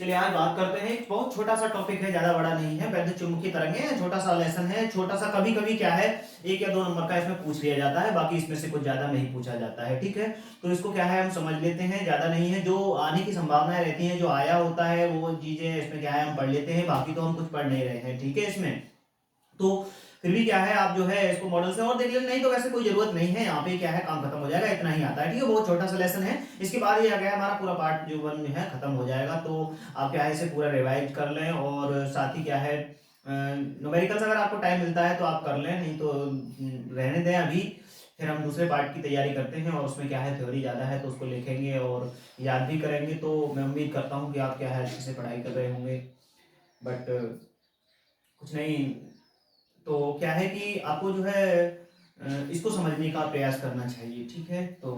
चलिए आज बात करते हैं, एक बहुत छोटा सा टॉपिक है, ज्यादा बड़ा नहीं है। वैद्युत चुंबकीय तरंगें, छोटा सा लेसन है, छोटा सा। कभी कभी क्या है, 1 या 2 नंबर का इसमें पूछ लिया जाता है, बाकी इसमें से कुछ ज्यादा नहीं पूछा जाता है। ठीक है, तो इसको क्या है हम समझ लेते हैं, ज्यादा नहीं है। जो आने की संभावनाएं रहती हैं, जो आया होता है वो चीजें इसमें क्या है हम पढ़ लेते हैं, बाकी तो हम कुछ पढ़ नहीं रहे हैं। ठीक है, इसमें तो फिर भी क्या है, आप जो है इसको मॉडल से और देख लेना, नहीं तो वैसे कोई जरूरत नहीं है। यहाँ पे क्या है काम खत्म हो जाएगा, इतना ही आता है। ठीक है, बहुत छोटा सा लेसन है। इसके बाद ये आ गया हमारा पूरा पार्ट जो 1 है खत्म हो जाएगा। तो आप क्या है इसे पूरा रिवाइज कर लें, और साथ ही क्या है न्यूमेरिकल्स अगर आपको टाइम मिलता है तो आप कर लें, नहीं तो रहने दें अभी। फिर हम दूसरे पार्ट की तैयारी करते हैं, और उसमें क्या है थ्योरी ज़्यादा है तो उसको लिखेंगे और याद भी करेंगे। तो मैं उम्मीद करता हूँ कि आप क्या है अच्छे से पढ़ाई कर रहे होंगे। बट कुछ नहीं, तो क्या है कि आपको जो है इसको समझने का प्रयास करना चाहिए। ठीक है, तो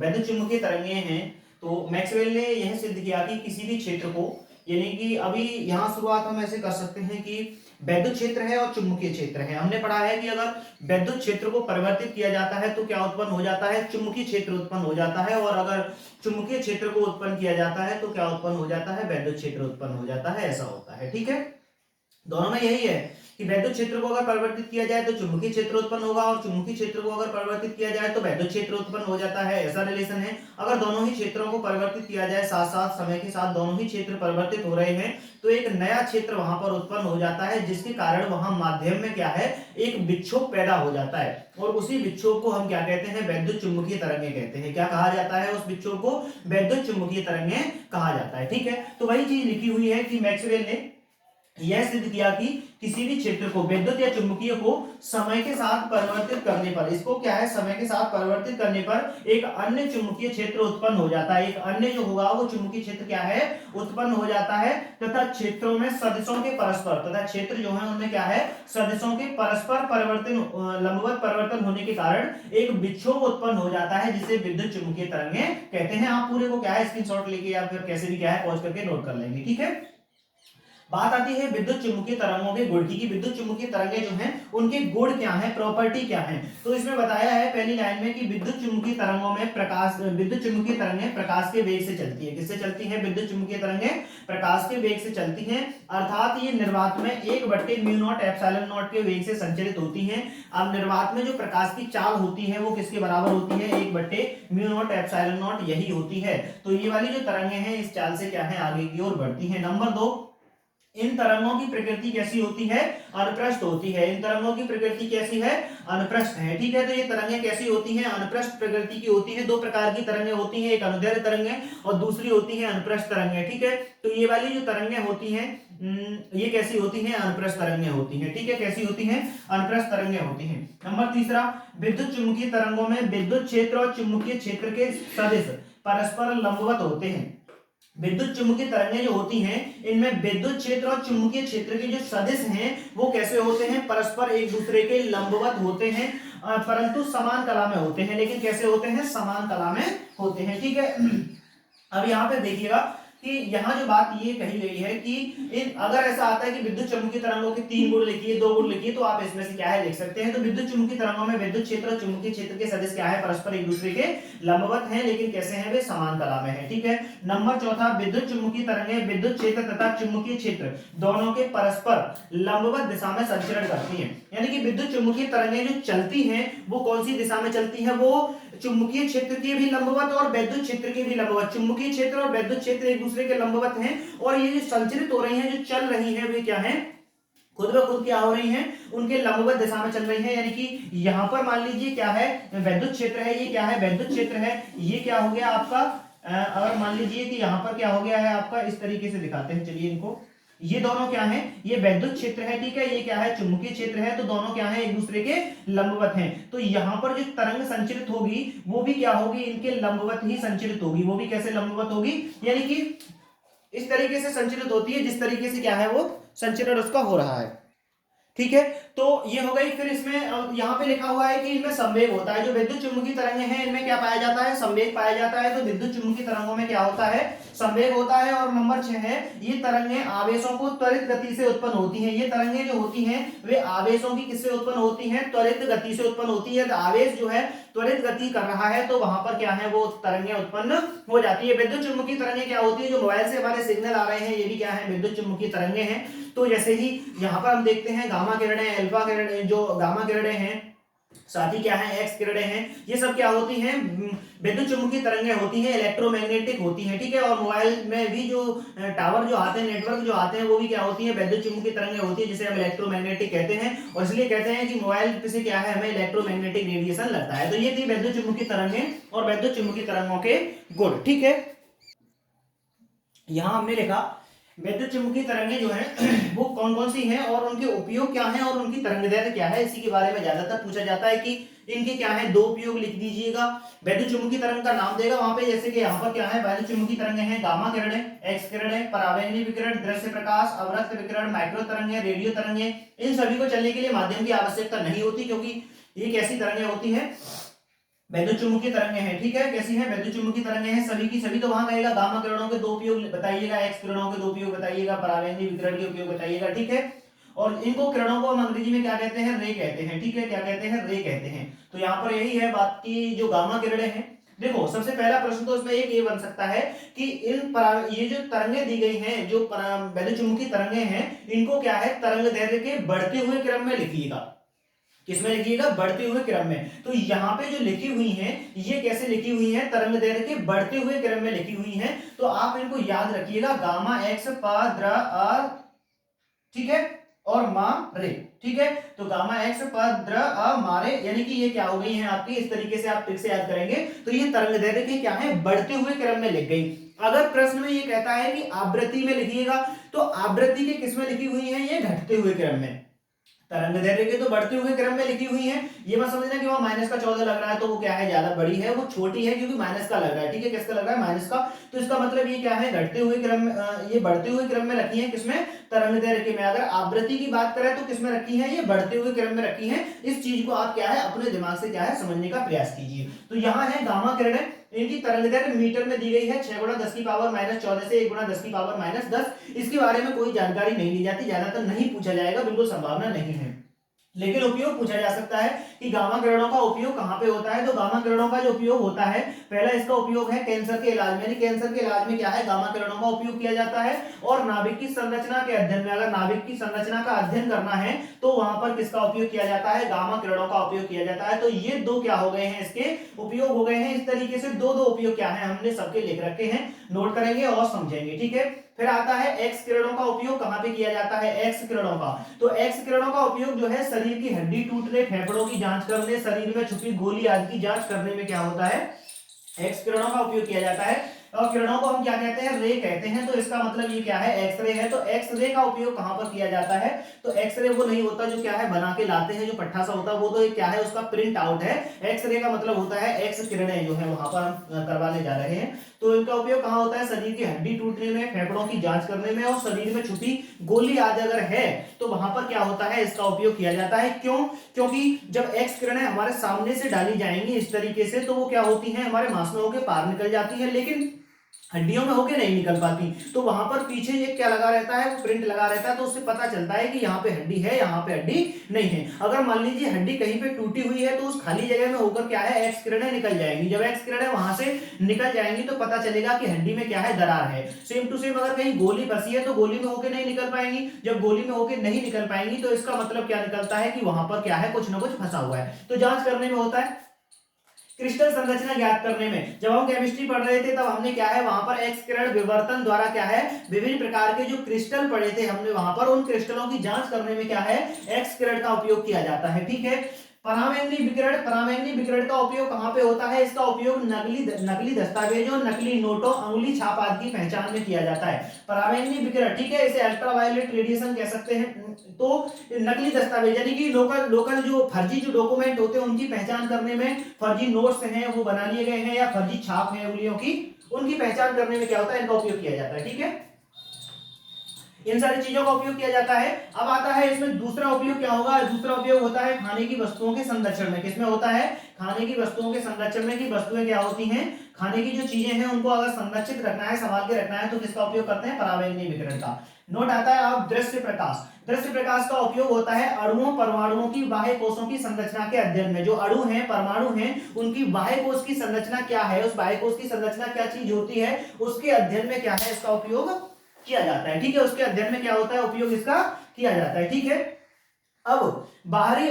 वैद्युत चुंबकीय तरंगें हैं। तो मैक्सवेल ने यह सिद्ध किया कि किसी भी क्षेत्र को, यानी कि अभी यहाँ शुरुआत हम ऐसे कर सकते हैं कि वैद्युत क्षेत्र है और चुंबकीय क्षेत्र है। हमने पढ़ा है कि अगर वैद्युत क्षेत्र को परिवर्तित किया जाता है तो क्या उत्पन्न हो जाता है, चुंबकीय क्षेत्र उत्पन्न हो जाता है। और अगर चुंबकीय क्षेत्र को उत्पन्न किया जाता है तो क्या उत्पन्न हो जाता है, वैद्युत क्षेत्र उत्पन्न हो जाता है। ऐसा होता है। ठीक है, दोनों में यही है कि वैद्युत क्षेत्र को अगर परिवर्तित किया जाए तो चुंबकीय क्षेत्र उत्पन्न होगा, और चुंबकीय क्षेत्र को अगर परिवर्तित किया जाए तो वैद्युत क्षेत्र उत्पन्न हो जाता है। ऐसा रिलेशन है। अगर दोनों ही क्षेत्रों को परिवर्तित किया जाए, साथ साथ समय के साथ दोनों ही क्षेत्र परिवर्तित हो रहे हैं, तो एक नया क्षेत्र वहां पर उत्पन्न हो जाता है, जिसके कारण वहां माध्यम में क्या है, एक विक्षोभ पैदा हो जाता है। और उसी विक्षोभ को हम क्या कहते हैं, वैद्युत चुंबकीय तरंगें कहते हैं। क्या कहा जाता है, उस विक्षोभ को वैद्युत चुंबकीय तरंगें कहा जाता है। ठीक है, तो वही चीज लिखी हुई है कि मैक्सवेल ने यह सिद्ध किया कि किसी भी क्षेत्र को, विद्युत या चुंबकीय को, समय के साथ परिवर्तित करने पर, इसको क्या है समय के साथ परिवर्तित करने पर एक अन्य चुंबकीय क्षेत्र उत्पन्न हो जाता है। एक अन्य जो होगा वो चुंबकीय क्षेत्र क्या है, उत्पन्न हो जाता है। तथा क्षेत्रों में सदिशों के परस्पर, तथा क्षेत्र जो है उनमें क्या है, सदिशों के परस्पर परिवर्तन, लंबवत परिवर्तन होने के कारण एक विक्षोभ उत्पन्न हो जाता है, जिसे विद्युत चुंबकीय तरंगें कहते हैं। आप पूरे को क्या है स्क्रीनशॉट लेके या फिर कैसे भी क्या है पॉज करके नोट कर लेंगे। ठीक है, बात आती है विद्युत चुंबकीय तरंगों के गुण की, विद्युत चुंबकीय तरंगें जो हैं उनके गुण क्या हैं, प्रॉपर्टी क्या है। तो इसमें बताया है पहली लाइन में कि विद्युत चुंबकीय तरंगों में प्रकाश, विद्युत चुंबकीय तरंगें प्रकाश के वेग से चलती है। किससे चलती हैं, विद्युत चुंबकीय तरंगें प्रकाश के वेग से चलती हैं। अर्थात ये निर्वात में 1/μ0 के वेग से संचरित होती हैं। अब निर्वात में जो प्रकाश की चाल होती है वो किसके बराबर होती है, 1/μ0 यही होती है। तो ये वाली जो तरंगें हैं इस चाल से क्या है आगे की ओर बढ़ती हैं। नंबर 2, इन तरंगों की प्रकृति कैसी होती है, अनुप्रस्थ होती है। इन तरंगों की प्रकृति कैसी है, अनुप्रस्थ है। ठीक है, तो ये तरंगें कैसी होती हैं, अनुप्रस्थ प्रकृति की होती है। 2 प्रकार की तरंगें होती हैं, एक अनुदैर्ध्य तरंगें और दूसरी होती है अनुप्रस्थ तरंगें। ठीक है, तो ये वाली जो तरंगें होती हैं ये कैसी होती हैं, अनुप्रस्थ तरंगें होती हैं। ठीक है, कैसी होती हैं, अनुप्रस्थ तरंगें होती हैं। नंबर तीसरा, विद्युत चुंबकीय तरंगों में विद्युत क्षेत्र और चुंबकीय क्षेत्र के सदिश परस्पर लंबवत होते हैं। विद्युत चुंबकीय तरंगें जो होती हैं इनमें विद्युत क्षेत्र और चुंबकीय क्षेत्र के जो सदिश हैं वो कैसे होते हैं, परस्पर एक दूसरे के लंबवत होते हैं, परंतु समान कला में होते हैं। लेकिन कैसे होते हैं, समान कला में होते हैं। ठीक है, अब यहाँ पे देखिएगा कि यहाँ जो बात ये कही गई है कि अगर ऐसा आता है कि विद्युत चुंबकीय तरंगों के 3 गुण लिखिए, 2 गुण लिखिए, तो आप इसमें से क्या है लिख सकते हैं। तो विद्युत चुंबकीय तरंगों में विद्युत क्षेत्र और चुंबकीय क्षेत्र के सदिश क्या है, परस्पर एक दूसरे के लंबवत हैं, लेकिन कैसे हैं, वे समान कला में है। ठीक है, नंबर चौथा, विद्युत चुंबकीय तरंगें विद्युत क्षेत्र तथा चुंबकीय क्षेत्र दोनों के परस्पर लंबवत दिशा में संचरण करती हैं। यानी कि विद्युत चुंबकीय तरंगें जो चलती हैं वो कौन सी दिशा में चलती हैं, वो चुंबकीय क्षेत्र के भी लंबवत और वैद्युत क्षेत्र के भी लंबवत। चुंबकीय क्षेत्र और वैद्युत क्षेत्र एक दूसरे के लंबवत हैं, और ये जो संचरित हो रही हैं, जो चल रही हैं, वे क्या हैं, खुद ब खुद क्या हो रही हैं, उनके लंबवत दिशा में चल रही हैं। यानी कि यहां पर मान लीजिए क्या है, वैद्युत क्षेत्र है, ये क्या है, वैद्युत क्षेत्र है। ये क्या हो गया आपका, अगर मान लीजिए कि यहां पर क्या हो गया है आपका, इस तरीके से दिखाते हैं, चलिए इनको, ये दोनों क्या हैं, ये वैद्युत क्षेत्र है। ठीक है, ये क्या है, चुंबकीय क्षेत्र है। तो दोनों क्या है, एक दूसरे के लंबवत हैं। तो यहां पर जो तरंग संचरित होगी वो भी क्या होगी, इनके लंबवत ही संचरित होगी। वो भी कैसे लंबवत होगी, यानी कि इस तरीके से संचरित होती है जिस तरीके से क्या है वो संचरण उसका हो रहा है। ठीक है, तो ये हो गई। फिर इसमें यहाँ पे लिखा हुआ है कि इनमें संवेग होता है। जो विद्युत चुम्बकीय तरंगे हैं इनमें क्या पाया जाता है, संवेग पाया जाता है। तो विद्युत चुम्बकीय तरंगों में क्या होता है, संवेग होता है। और नंबर 6 है, ये तरंगे आवेशों को त्वरित गति से उत्पन्न होती हैं। ये तरंगे जो होती हैं वे आवेशों की किससे उत्पन्न होती हैं, त्वरित गति से उत्पन्न होती है। आवेश जो है त्वरित गति कर रहा है तो वहां पर क्या है, वो तरंगे उत्पन्न हो जाती है। विद्युत चुम्बकीय तरंगे क्या होती है, जो मोबाइल से हमारे सिग्नल आ रहे हैं ये भी क्या है, विद्युत चुम्बकीय तरंगे हैं। तो जैसे ही यहाँ पर हम देखते हैं गामा किरणें, अल्फा किरणें, जो गामा किरणें हैं, साथ ही क्या है एक्स किरणें हैं, ये सब क्या होती हैं, विद्युत चुम्बकीय तरंगें होती हैं, इलेक्ट्रोमैग्नेटिक होती हैं, ठीक है। और मोबाइल में भी जो टावर जो आते हैं, नेटवर्क जो आते हैं, वो भी क्या होती है, विद्युत चुम्बकीय तरंगें होती है, जिसे हम इलेक्ट्रोमैग्नेटिक कहते हैं। और इसलिए कहते हैं कि मोबाइल से क्या है, हमें इलेक्ट्रोमैग्नेटिक रेडिएशन लगता है। तो ये थी विद्युत चुम्बकीय तरंगें और विद्युत चुम्बकीय तरंगों के गुण, ठीक है। यहां हमने लिखा विद्युत चुम्बकीय तरंगें जो हैं वो कौन कौन सी हैं और उनके उपयोग क्या हैं और उनकी तरंगदैर्घ्य क्या है, इसी के बारे में ज्यादातर पूछा जाता है कि इनके क्या है, दो उपयोग लिख दीजिएगा। विद्युत चुम्बकीय तरंग का नाम देगा वहां पे, जैसे कि यहाँ पर क्या है, विद्युत चुम्बकीय तरंगें हैं गामा किरणें, एक्स किरणें, परावैंगनी विकिरण, दृश्य प्रकाश, अवरक्त विकिरण, माइक्रो तरंगें, रेडियो तरंगें। इन सभी को चलने के लिए माध्यम की आवश्यकता नहीं होती, क्योंकि ये कैसी तरंगें होती हैं, विद्युत चुम्बकीय तरंगें हैं, ठीक है। कैसी हैं, विद्युत चुम्बकीय तरंगें हैं सभी की सभी। तो वहां कहेगा गामा किरणों के दो उपयोग बताइएगा, एक्स किरणों के दो उपयोग बताइएगा, परावैंगनी विकिरण के उपयोग बताइएगा, ठीक है। और इनको किरणों को हम अंग्रेजी में क्या कहते हैं, रे कहते हैं, ठीक है। क्या कहते हैं, रे कहते हैं। तो यहाँ पर यही है बात की जो गामा किरणें हैं, देखो सबसे पहला प्रश्न तो इसमें एक ये बन सकता है कि ये जो तरंगे दी गई हैं, जो विद्युत चुम्बकीय तरंगे हैं, इनको क्या है, तरंग दैर्घ्य के बढ़ते हुए क्रम में लिखिएगा। किसमें लिखिएगा, बढ़ते हुए क्रम में। तो यहाँ पे जो लिखी हुई हैं ये कैसे लिखी हुई हैं, तरंग दैर्घ्य के बढ़ते हुए क्रम में लिखी हुई हैं। तो आप इनको याद रखिएगा, गामा एक्स पा द्र आ, ठीक है, और मा रे, ठीक है। तो गामा एक्स पा द्र आ मारे, यानी कि ये क्या हो गई हैं आपकी, इस तरीके से आप ट्रिक से याद करेंगे तो ये तरंग दैर्घ्य के क्या है, बढ़ते हुए क्रम में लिख गई। अगर प्रश्न में ये कहता है कि आवृत्ति में लिखिएगा, तो आवृत्ति के किसमें लिखी हुई है, ये घटते हुए क्रम में। तरंग दैर्घ्य के तो बढ़ते हुए क्रम में लिखी हुई है। ये मत समझना कि वहां माइनस का 14 लग रहा है तो वो क्या है, ज्यादा बड़ी है, वो छोटी है क्योंकि माइनस का लग रहा है, ठीक है। किसका लग रहा है, माइनस का। तो इसका मतलब ये क्या है, घटते हुए क्रम में, ये बढ़ते हुए क्रम में रखी है, किसमें, तरंग दैर्घ्य में। अगर आवृत्ति की बात करें तो किसमें रखी है, ये बढ़ते हुए क्रम में रखी है। इस चीज को आप क्या है, अपने दिमाग से क्या है, समझने का प्रयास कीजिए। तो यहाँ है गामा किरणें, इनकी तरंगदैर्घ्य मीटर में दी गई है 6 गुणा 10 की पावर माइनस 14 से 1 गुणा 10 की पावर माइनस 10। इसके बारे में कोई जानकारी नहीं दी जाती, ज्यादातर नहीं पूछा जाएगा, बिल्कुल संभावना नहीं है। लेकिन उपयोग पूछा जा सकता है कि गामा किरणों का उपयोग कहां पे होता है। तो गामा किरणों का जो उपयोग होता है, पहला इसका उपयोग है कैंसर के इलाज में, यानी कैंसर के इलाज में क्या है, गामा किरणों का उपयोग किया जाता है। और नाभिक की संरचना के अध्ययन में, अगर नाभिक की संरचना का अध्ययन करना है तो वहां पर किसका उपयोग किया जाता है, गामा किरणों का उपयोग किया जाता है। तो ये दो क्या हो गए हैं, इसके उपयोग हो गए हैं। इस तरीके से दो दो उपयोग क्या है, हमने सबके लिख रखे हैं, नोट करेंगे और समझेंगे, ठीक है। फिर आता है एक्स किरणों का उपयोग कहां पे किया जाता है, एक्स किरणों का। तो एक्स किरणों का उपयोग जो है शरीर की हड्डी टूटने, फेफड़ों की जांच करने, शरीर में छुपी गोली आदि की जांच करने में क्या होता है, एक्स किरणों का उपयोग किया जाता है। और किरणों को हम क्या कहते हैं, रे कहते हैं। तो इसका मतलब ये क्या है, एक्सरे है। तो एक्सरे का उपयोग कहां पर किया जाता है, तो एक्सरे वो नहीं होता जो क्या है बना के लाते हैं, जो पट्टा सा होता है, वो तो क्या है, उसका प्रिंट आउट है। एक्सरे का मतलब होता है एक्स किरणें जो है वहां पर हम करवाने जा रहे हैं। तो इनका उपयोग कहां होता है, शरीर की हड्डी टूटने में, फेफड़ों की जांच करने में, और शरीर में छुपी गोली आदि अगर है तो वहां पर क्या होता है, इसका उपयोग किया जाता है। क्यों, क्योंकि जब एक्स किरणें हमारे सामने से डाली जाएंगी इस तरीके से, तो वो क्या होती हैं, हमारे मांसपेशियों के पार निकल जाती है, लेकिन हड्डियों में होके नहीं निकल पाती। तो वहां पर पीछे ये क्या लगा रहता है, प्रिंट लगा रहता है। तो उससे पता चलता है कि यहाँ पे हड्डी है, यहाँ पे हड्डी नहीं है। अगर मान लीजिए हड्डी कहीं पे टूटी हुई है तो उस खाली जगह में होकर क्या है, एक्स किरणें निकल जाएंगी। जब एक्स किरणें वहां से निकल जाएंगी तो पता चलेगा कि हड्डी में क्या है, दरार है। सेम टू सेम अगर कहीं गोली फंसी है तो गोली में होके नहीं निकल पाएंगी। जब गोली में होके नहीं निकल पाएंगी तो इसका मतलब क्या निकलता है कि वहां पर क्या है, कुछ ना कुछ फंसा हुआ है। तो जांच करने में होता है। क्रिस्टल संरचना ज्ञात करने में, जब हम केमिस्ट्री पढ़ रहे थे तब हमने क्या है, वहां पर एक्स किरण विवर्तन द्वारा क्या है, विभिन्न प्रकार के जो क्रिस्टल पढ़े थे हमने, वहां पर उन क्रिस्टलों की जांच करने में क्या है, एक्स किरण का उपयोग किया जाता है, ठीक है। परावैंगनी विकिरण, परावैंगनी विकिरण का उपयोग कहां पे होता है, इसका उपयोग नकली दस्तावेजों, नकली नोटों, अंगुली छाप आदि की पहचान में किया जाता है। परावैंगनी विकिरण, ठीक है, इसे अल्ट्रावायलेट रेडिएशन कह सकते हैं। तो नकली दस्तावेज यानी कि लोकल जो फर्जी जो डॉक्यूमेंट होते हैं उनकी पहचान करने में, फर्जी नोट्स हैं वो बना लिए गए हैं या फर्जी छाप है उंगलियों की, उनकी पहचान करने में क्या होता है, इनका उपयोग किया जाता है, ठीक है। इन सारी चीजों का उपयोग किया जाता है। अब आता है इसमें दूसरा उपयोग क्या होगा, दूसरा उपयोग होता है खाने की वस्तुओं के संरक्षण में। किसमें होता है, खाने की वस्तुओं के संरक्षण में। की वस्तुएं क्या होती हैं, खाने की जो चीजें हैं उनको अगर संरक्षित रखना है, संभाल के रखना है, तो किसका उपयोग करते हैं, परावैंगनी विकिरण का। नोट आता है अब दृश्य प्रकाश। दृश्य प्रकाश का उपयोग होता है अणुओं परमाणुओं की बाह्य कोशों की संरचना के अध्ययन में। जो अणु हैं, परमाणु हैं, उनकी बाह्य कोश की संरचना क्या है, उस बाह्य कोश की संरचना क्या चीज होती है, उसके अध्ययन में क्या है, इसका उपयोग किया जाता है। ठीक है, उसके अध्ययन में क्या होता है, उपयोग इसका किया जाता है। ठीक है, अब बाहरी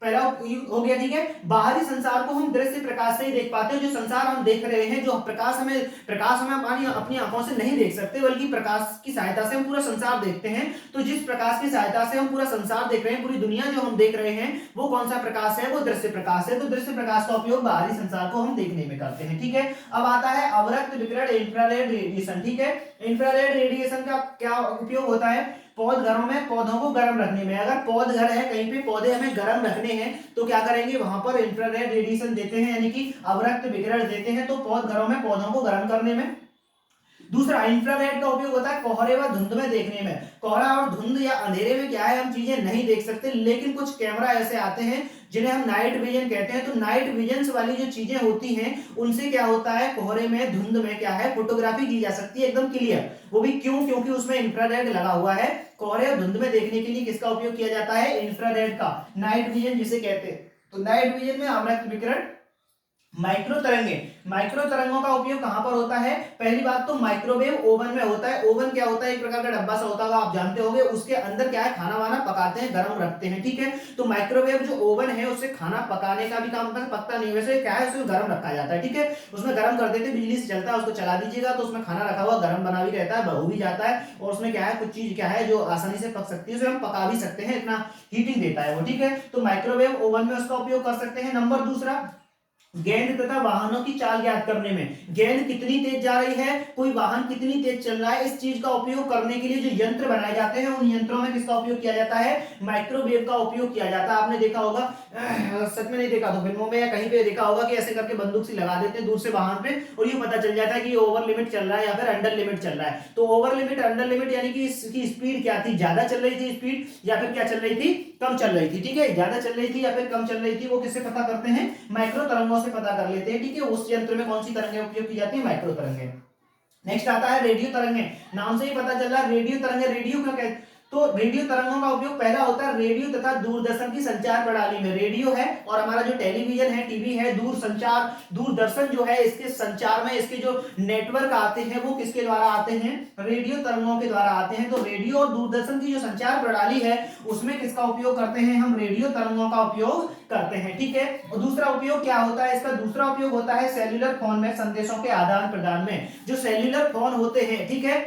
पहला हो गया। ठीक है, बाहरी संसार को हम दृश्य प्रकाश से ही देख पाते हैं। जो संसार हम देख रहे हैं, जो प्रकाश हमें अपनी आंखों से नहीं देख सकते, बल्कि प्रकाश की सहायता से हम पूरा संसार देखते हैं। तो जिस प्रकाश की सहायता से हम पूरा संसार देख रहे हैं, पूरी दुनिया जो हम देख रहे हैं, वो कौन सा प्रकाश है, वो दृश्य प्रकाश है। तो दृश्य प्रकाश का उपयोग बाहरी संसार को हम देखने में करते हैं। ठीक है, अब आता है अवरक्त विकिरण, इंफ्रारेड रेडिएशन। ठीक है, इंफ्रारेड रेडिएशन का क्या उपयोग होता है, पौध घरों में पौधों को गर्म रखने में। अगर पौध घर है, कहीं पे पौधे हमें गर्म रखने हैं, तो क्या करेंगे, वहां पर इंफ्रारेड रेडिएशन देते हैं, यानी कि अवरक्त विकिरण देते हैं, तो पौध घरों में पौधों को गर्म करने में। दूसरा, इंफ्रारेड का उपयोग होता है कोहरे व धुंध में देखने में। कोहरा और धुंध या अंधेरे में क्या है, हम चीजें नहीं देख सकते, लेकिन कुछ कैमरा ऐसे आते हैं जिन्हें हम नाइट विजन कहते हैं। तो नाइट विजन वाली जो चीजें होती हैं, उनसे क्या होता है, कोहरे में धुंध में क्या है, फोटोग्राफी की जा सकती है एकदम क्लियर। वो भी क्यों, क्योंकि उसमें इंफ्रारेड लगा हुआ है। कोहरे और धुंध में देखने के लिए किसका उपयोग किया जाता है, इंफ्रारेड का, नाइट विजन जिसे कहते हैं। तो नाइट विजन में अवरक्त विकिरण। माइक्रो तरंगे, माइक्रो तरंगों का उपयोग कहां पर होता है, पहली बात तो माइक्रोवेव ओवन में होता है। ओवन क्या होता है, एक प्रकार का डब्बा सा होता होगा, आप जानते होंगे। उसके अंदर क्या है, खाना वाना पकाते हैं, गर्म रखते हैं। ठीक है, तो माइक्रोवेव जो ओवन है, उससे खाना पकाने का भी काम होता है, पकता नहीं, वैसे क्या है, उसमें गर्म रखा जाता है। ठीक है, उसमें गर्म कर देते हैं, बिजली से चलता है, उसको चला दीजिएगा तो उसमें खाना रखा हुआ गर्म बना भी रहता है, हो भी जाता है, और उसमें क्या है, कुछ चीज क्या है जो आसानी से पक सकती है, उसे हम पका भी सकते हैं, इतना हीटिंग देता है वो। ठीक है, तो माइक्रोवेव ओवन में उसका उपयोग कर सकते हैं। नंबर दूसरा, गेंद तथा वाहनों की चाल ज्ञात करने में। गेंद कितनी तेज जा रही है, कोई वाहन कितनी तेज चल रहा है, इस चीज का उपयोग करने के लिए जो यंत्र बनाए जाते हैं, उन यंत्रों में किसका उपयोग किया जाता है, माइक्रोवेव का उपयोग किया जाता है। आपने देखा होगा, सच में नहीं देखा तो फिल्मों में या कहीं पे देखा होगा कि ऐसे करके बंदूक से लगा देते हैं दूर से वाहन पे, और ये पता चल जाता है कि ओवर लिमिट चल रहा है या फिर अंडर लिमिट चल रहा है। तो ओवर लिमिट, अंडर लिमिट, यानी कि इसकी स्पीड क्या थी, ज्यादा चल रही थी स्पीड, या फिर क्या चल रही थी, कम चल रही थी। ठीक है, ज्यादा चल रही थी या फिर कम चल रही थी, वो किससे पता करते हैं, माइक्रो तरंगों से पता कर लेते हैं। ठीक है, उस यंत्र में कौन सी तरंगें उपयोग की जाती है, माइक्रो तरंगें। नेक्स्ट आता है रेडियो तरंगें। नाम से ही पता चल रहा है रेडियो तरंगें, रेडियो का क्या, तो रेडियो तरंगों का उपयोग पहला होता है रेडियो तथा दूरदर्शन की संचार प्रणाली में। रेडियो है और हमारा जो टेलीविजन है, टीवी है, दूरदर्शन जो है, इसके संचार में इसके जो नेटवर्क आते हैं, वो किसके द्वारा आते हैं, रेडियो तरंगों के द्वारा आते हैं। तो रेडियो और दूरदर्शन की जो संचार प्रणाली है, उसमें किसका उपयोग करते हैं, हम रेडियो तरंगों का उपयोग करते हैं। ठीक है, और दूसरा उपयोग क्या होता है इसका, दूसरा उपयोग होता है सेल्यूलर फोन में संदेशों के आदान प्रदान में। जो सेल्यूलर फोन होते हैं, ठीक है,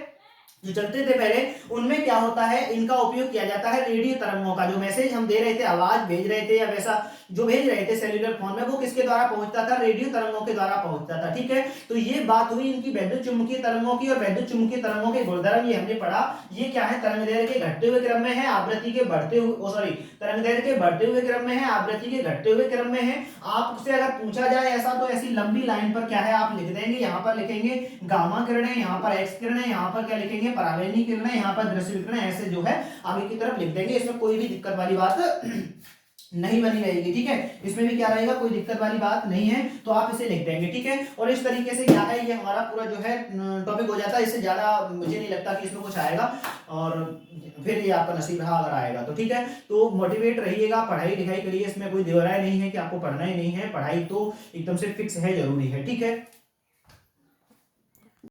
जो चलते थे पहले, उनमें क्या होता है, इनका उपयोग किया जाता है रेडियो तरंगों का। जो मैसेज हम दे रहे थे, आवाज भेज रहे थे या वैसा जो भेज रहे थे सेल्यूलर फोन में, वो किसके द्वारा पहुंचता था, रेडियो तरंगों के द्वारा पहुंचता था। ठीक है, तो ये बात हुई इनकी वैद्युत चुंबकीय तरंगों की, और वैद्युत चुंबकीय तरंगों के गुणधर्म ये हमने पढ़ा। ये क्या है, तरंगदैर्घ्य के घटते हुए क्रम में है, आवृत्ति के बढ़ते हुए, तरंगदैर्घ्य के बढ़ते हुए क्रम में है, आवृत्ति के घटते हुए क्रम में है। आपसे अगर पूछा जाए ऐसा, तो ऐसी लंबी लाइन पर क्या है, आप लिख देंगे, यहाँ पर लिखेंगे गामा किरणें, यहाँ पर एक्स किरणें, यहाँ पर क्या लिखेंगे, परावैंगनी किरणें, यहाँ पर दृश्य विकिरण, ऐसे जो है आगे की तरफ लिख देंगे। इसमें कोई भी दिक्कत वाली बात नहीं बनी रहेगी। ठीक है, इसमें भी क्या रहेगा, कोई दिक्कत वाली बात नहीं है, तो आप इसे लिख देंगे। ठीक है, और इस तरीके से क्या है, ये हमारा पूरा जो है टॉपिक हो जाता है। इससे ज्यादा मुझे नहीं लगता कि इसमें कुछ आएगा, और फिर ये आपका नसीब रहा अगर आएगा तो। ठीक है, तो मोटिवेट रहिएगा, पढ़ाई लिखाई करिए, इसमें कोई दो राय नहीं है कि आपको पढ़ना ही नहीं है, पढ़ाई तो एकदम से फिक्स है, जरूरी है। ठीक है।